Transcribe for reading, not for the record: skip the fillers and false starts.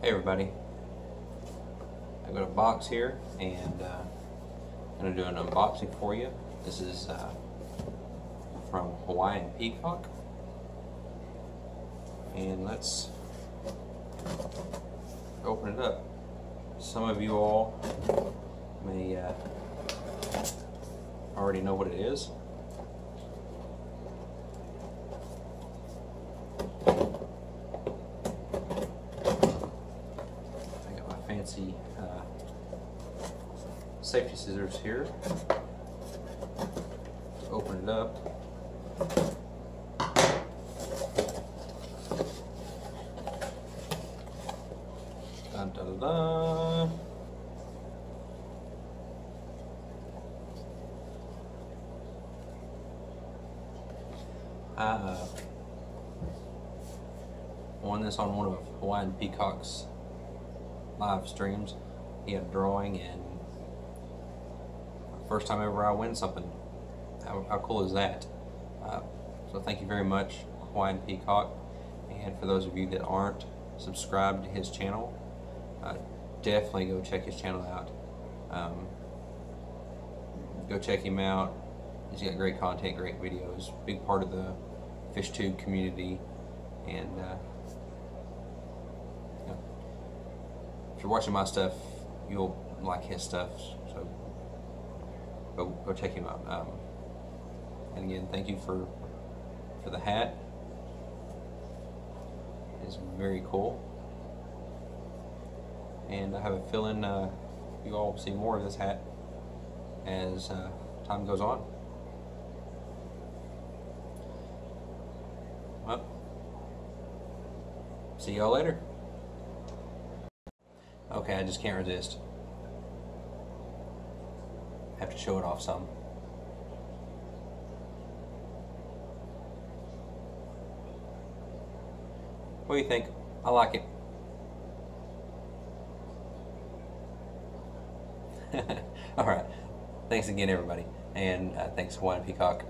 Hey everybody, I've got a box here and I'm going to do an unboxing for you. This is from Hawaiian Peacock, and let's open it up. Some of you all may already know what it is. Fancy safety scissors here. Open it up. Dun, dun, dun. I won this on one of Hawaiian Peacock's live streams. He had a drawing, and first time ever I win something. How cool is that? So thank you very much, Hawaiian Peacock. And for those of you that aren't subscribed to his channel, definitely go check his channel out. Go check him out. He's got great content, great videos, big part of the FishTube community, and if you're watching my stuff, you'll like his stuff, so go check him out. And again, thank you for the hat. It's very cool, and I have a feeling you all will see more of this hat as time goes on. Well, see y'all later. Okay, I just can't resist. Have to show it off some. What do you think? I like it. Alright, thanks again everybody, and thanks Hawaiian Peacock